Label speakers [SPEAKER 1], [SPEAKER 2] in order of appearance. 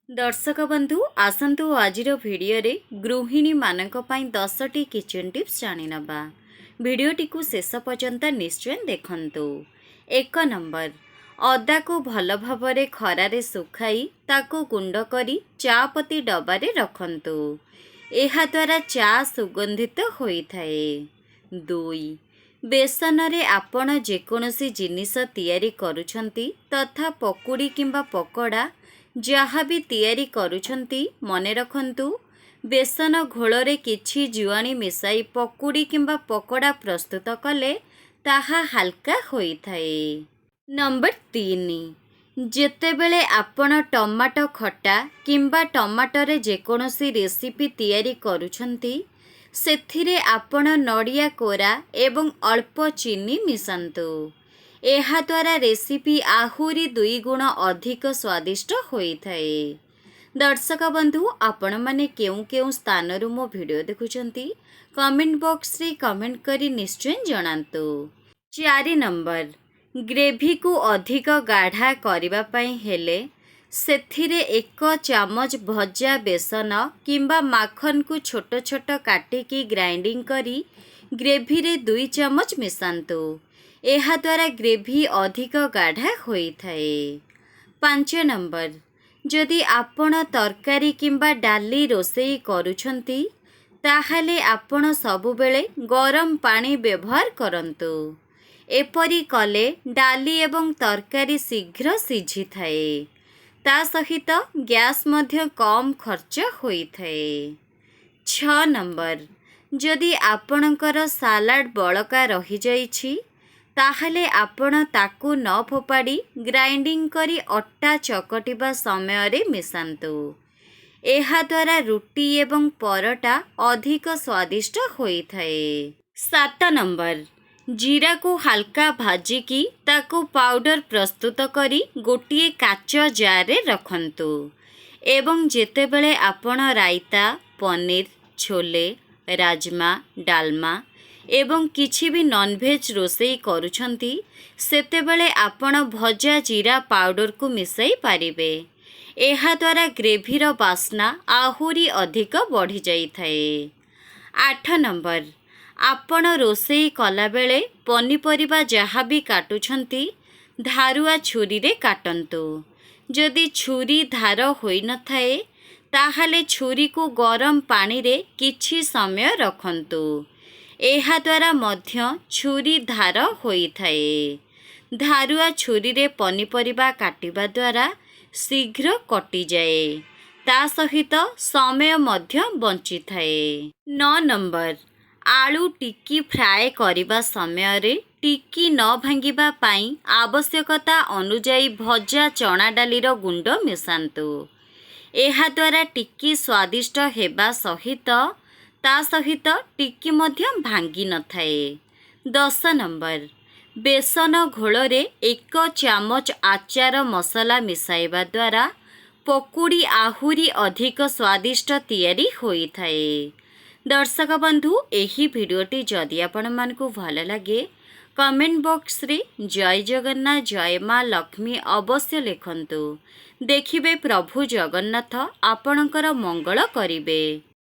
[SPEAKER 1] दर्शक बंधु आसंतु आजिर भिडियो रे गृहिणी मानक पई 10टी किचन टिप्स जानि नबा। भिडियोटी को शेष पर्यंत निश्चय देखंतु। 1 नंबर, अदा को भल भाबरे खरारे सुखाई ताको गुंड करी चा पत्ती डबारे रखंतु। एहा द्वारा चा सुगंधित होई थाए। 2, बेसन रे आपण जेकोनोसी जिनिस तियारी करूछंती तथा पकुड़ी किंबा पकोड़ा जहाँ भी तियारी करूछंती मने रखंतु बेसन घोଳରେ किछि जुआणी मिसाई पकुड़ी किंबा पकोड़ा प्रस्तुत कले ताहा हल्का होई थाए। नंबर 3, जेतेबेले आपण टमाटो खट्टा किंबा टमाटोरे जेकोनोसी रेसिपी तियारी करूछंती सेथिरे आपण नड़िया कोरा एवं अल्प चीनी मिसांतु। एहा द्वारा रेसिपी आहुरी 2 गुण अधिक स्वादिष्ट होई थाए। दर्शक बंधु आपण माने केउ केउ स्थानरु मो वीडियो देखुचंती कमेंट बॉक्स रे कमेंट करी निश्चय जणांतु। 4 नंबर, ग्रेवी को अधिक गाढ़ा करिबा पई हेले सेथिरे 1 चामच भजा बेसन किंबा माखन को छोट छोट काटिकी ग्राइंडिंग करी ग्रेवी रे 2 चामच मिसांतु। एहा द्वारा ग्रेवी अधिक गाढ़ा होई थाए। 5 नंबर, जदि आपण तरकारी किंबा डाली रोसेई करूछंती ताहाले आपण सबुबेले गरम पानी व्यवहार करंतु। एपरी कले डाली एवं तरकारी शीघ्र सिझी थाए। ता सहित गैस मध्य कम खर्च होई थाए। 6 नंबर, जदि आपणकर सालाड बळका रही जाइछि ताहले आपण ताकू न फोपाड़ी ग्राइंडिंग करी अट्टा चकटिबा समय रे मिसांतु। एहा द्वारा रुटी एवं परोटा अधिक स्वादिष्ट होई थाए। 7 नंबर, जीरा को हल्का भाजिकी ताकू पाउडर प्रस्तुत करी गोटिए काच जार रे रखंतु एवं जेतेबेले आपण रायता, पनीर, छोले, राजमा, डालमा एवं किछि भी नॉनवेज रोसेई करूछंती सेतेबेले आपण भजा जीरा पाउडर को मिसाई पारिबे। एहा द्वारा ग्रेवीर बास्ना आहुरी अधिक बढ़ी जाई थाए। 8 नंबर, आपण रोसेई कला बेले पनीपरिबा जहाँ भी काटुछंती धारुआ छुरी रे काटंतु। जदि छुरी धार होई न थाए ताहाले छुरी को गरम पानी रे किछि समय रखंतु। एहा द्वारा मध्य छुरी धार होई थाए। धारुआ छुरी रे पनीपरिबा काटिबा द्वारा शीघ्र कटि जाए ता सहित समय मध्य बंची थाए। 9 नंबर, आलू टिक्की फ्राए करिबा समय रे टिक्की न भांगिबा पाई आवश्यकता अनुजाई भजा चना डालीर गुंड मिसांतु। एहा द्वारा टिक्की स्वादिष्ट हेबा सहित ता सहित टिक्की मध्य भांगी न थाए। 10 नंबर, बेसन घोଳରେ 1 चामच आचार मसला मिसाइबा द्वारा पकुड़ी आहुरी अधिक स्वादिष्ट तैयारी होई थाए। दर्शक बंधु एही भिडियोटी जदि आपण मानकु भल लगे कमेंट बॉक्स रे जय जगन्नाथ जय माँ लक्ष्मी अवश्य लिखंतु। देखिबे प्रभु जगन्नाथ आपणकर मंगल करिबे।